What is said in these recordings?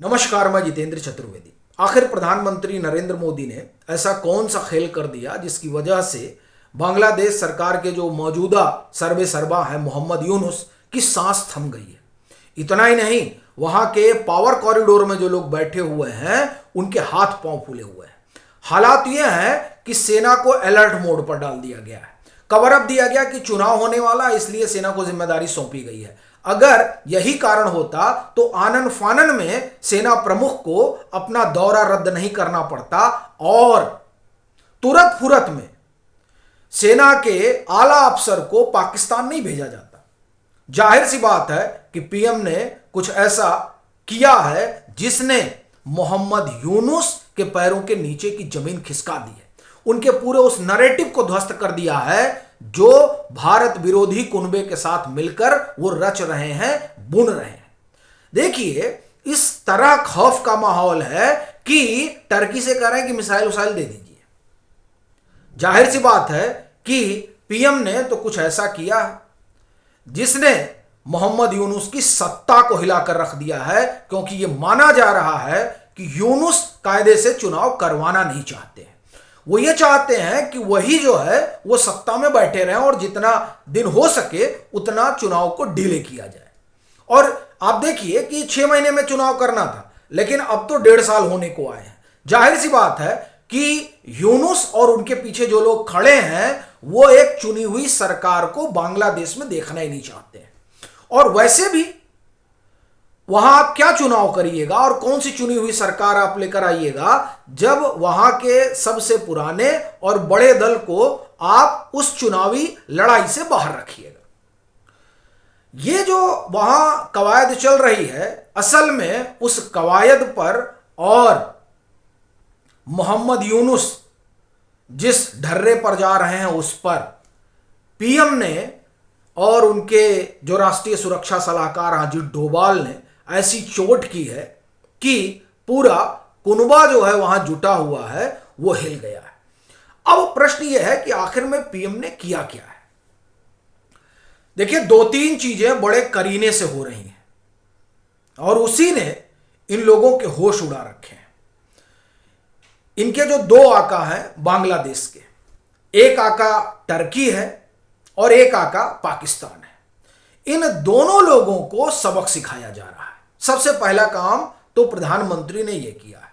नमस्कार, मैं जितेंद्र चतुर्वेदी। आखिर प्रधानमंत्री नरेंद्र मोदी ने ऐसा कौन सा खेल कर दिया जिसकी वजह से बांग्लादेश सरकार के जो मौजूदा सर्वे सर्वा है मोहम्मद यूनुस की सांस थम गई है। इतना ही नहीं, वहां के पावर कॉरिडोर में जो लोग बैठे हुए हैं उनके हाथ पांव फूले हुए हैं। हालात ये हैं कि सेना को अलर्ट मोड पर डाल दिया गया है। कवर अप दिया गया कि चुनाव होने वाला, इसलिए सेना को जिम्मेदारी सौंपी गई है। अगर यही कारण होता तो आनन फानन में सेना प्रमुख को अपना दौरा रद्द नहीं करना पड़ता और तुरंत फुरत में सेना के आला अफसर को पाकिस्तान नहीं भेजा जाता। जाहिर सी बात है कि पीएम ने कुछ ऐसा किया है जिसने मोहम्मद यूनुस के पैरों के नीचे की जमीन खिसका दी है। उनके पूरे उस नैरेटिव को ध्वस्त कर दिया है जो भारत विरोधी कुनबे के साथ मिलकर वो रच रहे हैं, बुन रहे हैं। देखिए, इस तरह खौफ का माहौल है कि टर्की से कह रहे हैं कि मिसाइल उसाइल दे दीजिए। जाहिर सी बात है कि पीएम ने तो कुछ ऐसा किया है जिसने मोहम्मद यूनुस की सत्ता को हिलाकर रख दिया है, क्योंकि यह माना जा रहा है कि यूनुस कायदे से चुनाव करवाना नहीं चाहते हैं। वो ये चाहते हैं कि वही जो है वो सत्ता में बैठे रहें और जितना दिन हो सके उतना चुनाव को डिले किया जाए। और आप देखिए कि 6 महीने में चुनाव करना था, लेकिन अब तो 1.5 साल होने को आए हैं। जाहिर सी बात है कि यूनुस और उनके पीछे जो लोग खड़े हैं वो एक चुनी हुई सरकार को बांग्लादेश में देखना ही नहीं चाहते हैं। और वैसे भी वहां आप क्या चुनाव करिएगा और कौन सी चुनी हुई सरकार आप लेकर आइएगा जब वहां के सबसे पुराने और बड़े दल को आप उस चुनावी लड़ाई से बाहर रखिएगा। ये जो वहां कवायद चल रही है, असल में उस कवायद पर और मोहम्मद यूनुस जिस ढर्रे पर जा रहे हैं उस पर पीएम ने और उनके जो राष्ट्रीय सुरक्षा सलाहकार अजीत डोभाल ने ऐसी चोट की है कि पूरा कुनबा जो है वहां जुटा हुआ है वो हिल गया है। अब प्रश्न यह है कि आखिर में पीएम ने किया क्या है। देखिए, 2-3 चीजें बड़े करीने से हो रही हैं और उसी ने इन लोगों के होश उड़ा रखे हैं। इनके जो 2 आका हैं बांग्लादेश के, एक आका टर्की है और एक आका पाकिस्तान है। इन दोनों लोगों को सबक सिखाया जा रहा है। सबसे पहला काम तो प्रधानमंत्री ने यह किया है,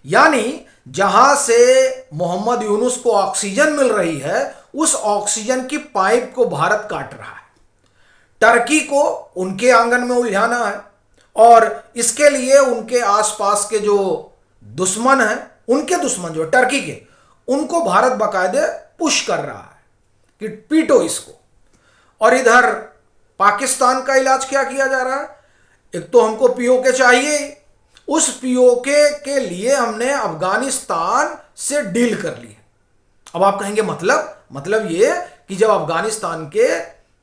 यानी जहां से मोहम्मद यूनुस को ऑक्सीजन मिल रही है उस ऑक्सीजन की पाइप को भारत काट रहा है। टर्की को उनके आंगन में उलझाना है और इसके लिए उनके आसपास के जो दुश्मन हैं, उनके दुश्मन जो टर्की के, उनको भारत बाकायदे पुश कर रहा है कि पीटो इसको। और इधर पाकिस्तान का इलाज क्या किया जा रहा है? एक तो हमको पीओके चाहिए, उस पीओके के लिए हमने अफगानिस्तान से डील कर ली है। अब आप कहेंगे मतलब ये कि जब अफगानिस्तान के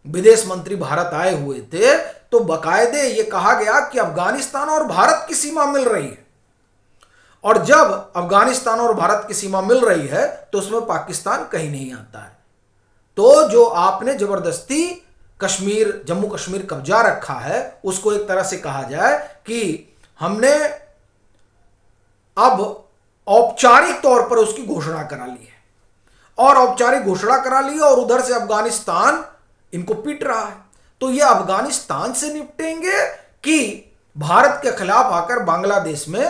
विदेश मंत्री भारत आए हुए थे तो बाकायदे ये कहा गया कि अफगानिस्तान और भारत की सीमा मिल रही है, और जब अफगानिस्तान और भारत की सीमा मिल रही है तो उसमें पाकिस्तान कहीं नहीं आता है। तो जो आपने जबरदस्ती कश्मीर, जम्मू कश्मीर कब्जा रखा है, उसको एक तरह से कहा जाए कि हमने अब औपचारिक तौर पर उसकी घोषणा करा ली है और औपचारिक घोषणा करा ली और उधर से अफगानिस्तान इनको पीट रहा है। तो ये अफगानिस्तान से निपटेंगे कि भारत के खिलाफ आकर बांग्लादेश में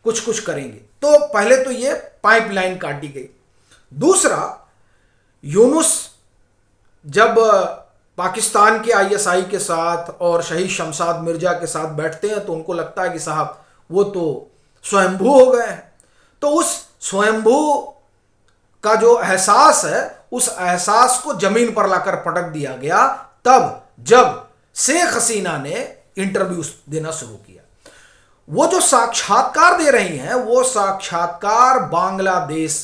कुछ करेंगे? तो पहले तो ये पाइपलाइन काटी गई। दूसरा, यूनुस जब पाकिस्तान के आईएसआई के साथ और शहीद शमशाद मिर्जा के साथ बैठते हैं तो उनको लगता है कि साहब वो तो स्वयंभू हो गए हैं। तो उस स्वयंभू का जो एहसास है, उस एहसास को जमीन पर लाकर पटक दिया गया तब जब शेख हसीना ने इंटरव्यू देना शुरू किया। वो जो साक्षात्कार दे रही हैं वो साक्षात्कार बांग्लादेश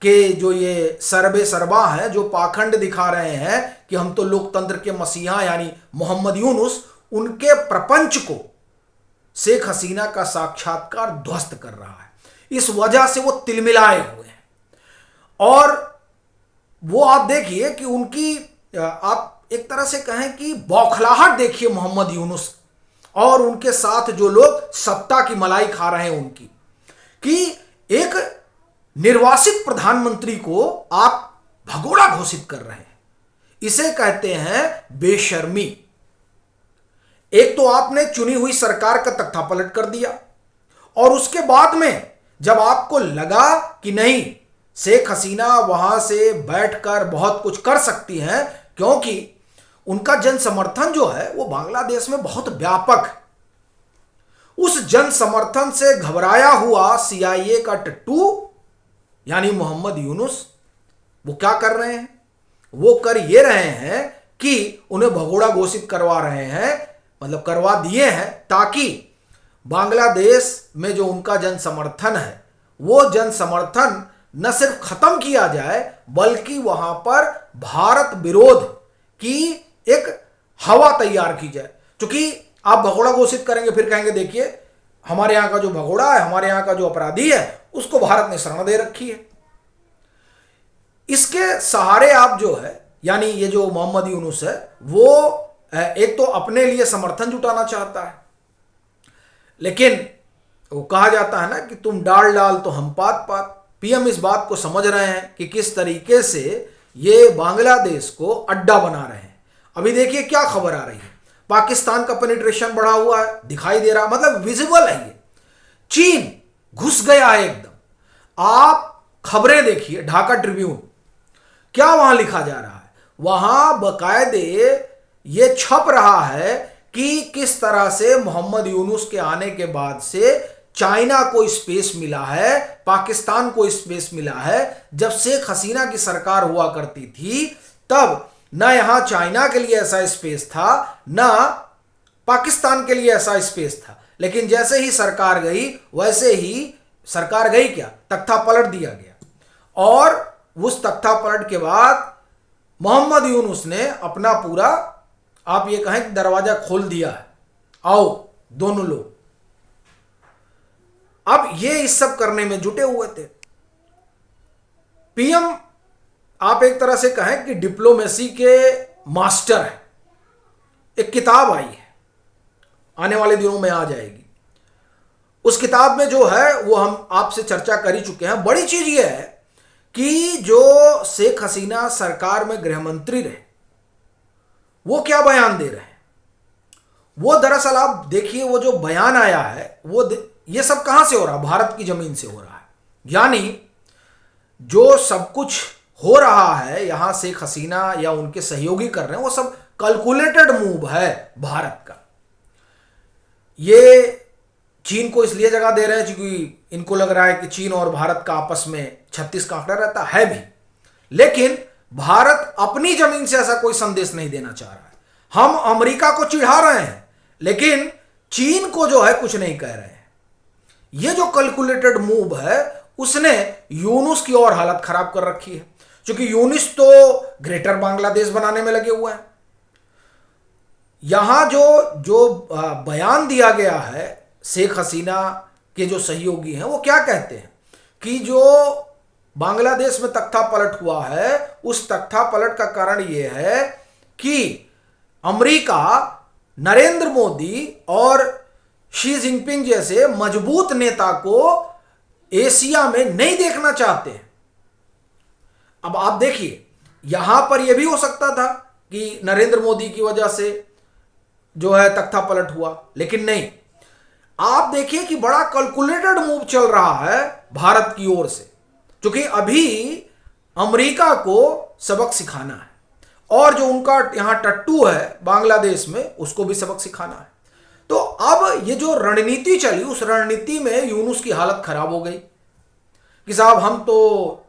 के जो ये सर्वे सर्वा हैं, जो पाखंड दिखा रहे हैं कि हम तो लोकतंत्र के मसीहा यानी मोहम्मद यूनुस, उनके प्रपंच को शेख हसीना का साक्षात्कार ध्वस्त कर रहा है। इस वजह से वो तिलमिलाए हुए हैं और वो आप देखिए कि उनकी, आप एक तरह से कहें कि बौखलाहट देखिए मोहम्मद यूनुस और उनके साथ जो लोग सत्ता की मलाई खा रहे हैं उनकी, कि एक निर्वासित प्रधानमंत्री को आप भगोड़ा घोषित कर रहे हैं। इसे कहते हैं बेशर्मी। एक तो आपने चुनी हुई सरकार का तख्तापलट कर दिया, और उसके बाद में जब आपको लगा कि नहीं, शेख हसीना वहां से बैठकर बहुत कुछ कर सकती हैं, क्योंकि उनका जन समर्थन जो है वो बांग्लादेश में बहुत व्यापक है, उस जन समर्थन से घबराया हुआ सीआईए का टट्टू यानी मोहम्मद यूनुस वो क्या कर रहे हैं? वो कर ये रहे हैं कि उन्हें भगोड़ा घोषित करवा रहे हैं, मतलब करवा दिए हैं, ताकि बांग्लादेश में जो उनका जन समर्थन है वो जन समर्थन न सिर्फ खत्म किया जाए, बल्कि वहां पर भारत विरोध की एक हवा तैयार की जाए। क्योंकि आप भगोड़ा घोषित करेंगे, फिर कहेंगे देखिए हमारे यहां का जो भगोड़ा है, हमारे यहां का जो अपराधी है, उसको भारत ने शरण दे रखी है। इसके सहारे आप जो है, यानी ये जो मोहम्मद यूनुस है, वो एक तो अपने लिए समर्थन जुटाना चाहता है, लेकिन वो कहा जाता है ना कि तुम डाल डाल तो हम पात पात। पीएम इस बात को समझ रहे हैं कि किस तरीके से ये बांग्लादेश को अड्डा बना रहे हैं। अभी देखिए क्या खबर आ रही है, पाकिस्तान का पेनिट्रेशन बढ़ा हुआ है, दिखाई दे रहा, मतलब विजिबल है ये। चीन घुस गया है एकदम। आप खबरें देखिए, ढाका ट्रिब्यून, क्या वहां लिखा जा रहा है, वहां बकायदे ये छप रहा है कि किस तरह से मोहम्मद यूनुस के आने के बाद से चाइना को स्पेस मिला है, पाकिस्तान को स्पेस मिला है। जब शेख हसीना की सरकार हुआ करती थी तब ना यहां चाइना के लिए ऐसा स्पेस था, ना पाकिस्तान के लिए ऐसा स्पेस था। लेकिन जैसे ही सरकार गई, वैसे ही सरकार गई क्या, तख्ता पलट दिया गया। और उस तख्ता पलट के बाद मोहम्मद यूनुस ने अपना पूरा, आप ये कहें कि दरवाजा खोल दिया है, आओ दोनों लोग। अब ये इस सब करने में जुटे हुए थे। पीएम आप एक तरह से कहें कि डिप्लोमेसी के मास्टर है। एक किताब आई है, आने वाले दिनों में आ जाएगी। उस किताब में जो है वो हम आपसे चर्चा कर ही चुके हैं। बड़ी चीज ये है कि जो शेख हसीना सरकार में गृह मंत्री रहे, वो क्या बयान दे रहे हैं। वो दरअसल आप देखिए, वो जो बयान आया है वो ये सब कहां से हो रहा है, भारत की जमीन से हो रहा है। यानी जो सब कुछ हो रहा है यहां शेख हसीना या उनके सहयोगी कर रहे हैं, वो सब कैलकुलेटेड मूव है भारत का। ये चीन को इसलिए जगह दे रहे हैं क्योंकि इनको लग रहा है कि चीन और भारत का आपस में 36 का आंकड़ा रहता है भी, लेकिन भारत अपनी जमीन से ऐसा कोई संदेश नहीं देना चाह रहा है। हम अमेरिका को चिढ़ा रहे हैं, लेकिन चीन को जो है कुछ नहीं कह रहे हैं। ये जो कैलकुलेटेड मूव है उसने यूनुस की और हालत खराब कर रखी है, क्योंकि यूनुस तो ग्रेटर बांग्लादेश बनाने में लगे हुए हैं। यहां जो बयान दिया गया है शेख हसीना के जो सहयोगी हैं, वो क्या कहते हैं कि जो बांग्लादेश में तख्ता पलट हुआ है, उस तख्ता पलट का कारण यह है कि अमेरिका नरेंद्र मोदी और शी जिनपिंग जैसे मजबूत नेता को एशिया में नहीं देखना चाहते हैं। अब आप देखिए, यहां पर यह भी हो सकता था कि नरेंद्र मोदी की वजह से जो है तख्ता पलट हुआ, लेकिन नहीं। आप देखिए कि बड़ा कैलकुलेटेड मूव चल रहा है भारत की ओर से, क्योंकि अभी अमेरिका को सबक सिखाना है, और जो उनका यहां टट्टू है बांग्लादेश में, उसको भी सबक सिखाना है। तो अब ये जो रणनीति चली, उस रणनीति में यूनुस की हालत खराब हो गई कि साहब हम तो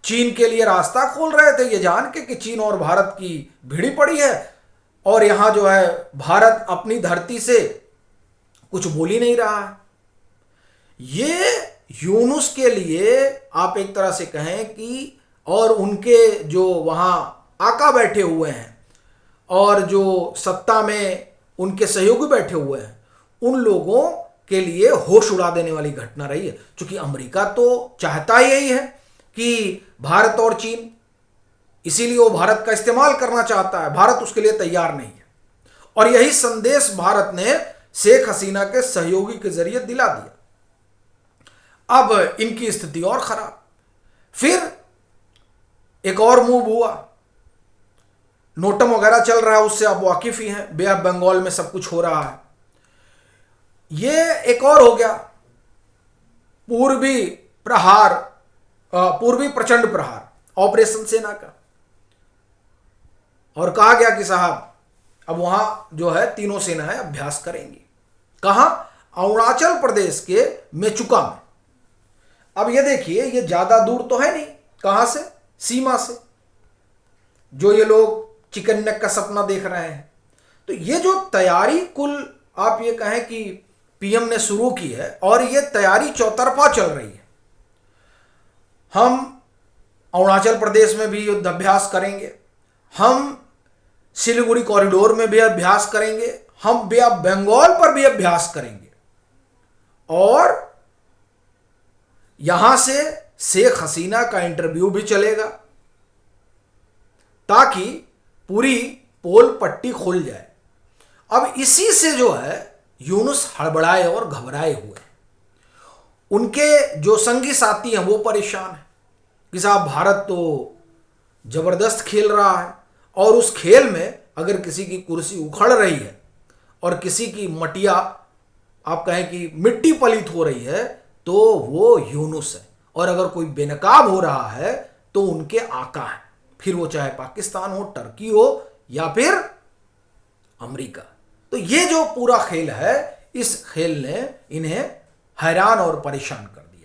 चीन के लिए रास्ता खोल रहे थे, ये जान के कि चीन और भारत की भिड़ी पड़ी है, और यहां जो है भारत अपनी धरती से कुछ बोल ही नहीं रहा है। ये यूनुस के लिए आप एक तरह से कहें कि, और उनके जो वहां आका बैठे हुए हैं और जो सत्ता में उनके सहयोगी बैठे हुए हैं, उन लोगों के लिए होश उड़ा देने वाली घटना रही है। क्योंकि अमेरिका तो चाहता यही है कि भारत और चीन, इसीलिए वो भारत का इस्तेमाल करना चाहता है। भारत उसके लिए तैयार नहीं है, और यही संदेश भारत ने शेख हसीना के सहयोगी के जरिए दिला दिया। अब इनकी स्थिति और खराब। फिर एक और मूव हुआ, नोटम वगैरह चल रहा है, उससे आप वाकिफ ही हैं, बे ऑफ बंगाल में सब कुछ हो रहा है। ये एक और हो गया पूर्वी प्रचंड प्रहार, ऑपरेशन सेना का। और कहा गया कि साहब अब वहां जो है तीनों सेनाएं अभ्यास करेंगी। कहां? अरुणाचल प्रदेश के मेचुका में। अब ये देखिए, ये ज्यादा दूर तो है नहीं, कहां से? सीमा से, जो ये लोग चिकन नेक का सपना देख रहे हैं। तो ये जो तैयारी कुल आप ये कहें कि पीएम ने शुरू की है, और ये तैयारी चौतरफा चल रही है। हम अरुणाचल प्रदेश में भी युद्धाभ्यास करेंगे, हम सिलीगुड़ी कॉरिडोर में भी अभ्यास करेंगे, हम बे ऑफ बंगाल पर भी अभ्यास करेंगे, और यहां से शेख हसीना का इंटरव्यू भी चलेगा, ताकि पूरी पोल पट्टी खुल जाए। अब इसी से जो है यूनुस हड़बड़ाए और घबराए हुए। उनके जो संगी साथी हैं वो परेशान हैं कि साहब भारत तो जबरदस्त खेल रहा है, और उस खेल में अगर किसी की कुर्सी उखड़ रही है और किसी की मटिया आप कहें कि मिट्टी पलीत हो रही है, तो वो यूनुस है। और अगर कोई बेनकाब हो रहा है तो उनके आका है, फिर वो चाहे पाकिस्तान हो, टर्की हो या फिर अमेरिका। तो ये जो पूरा खेल है, इस खेल ने इन्हें हैरान और परेशान कर दिया।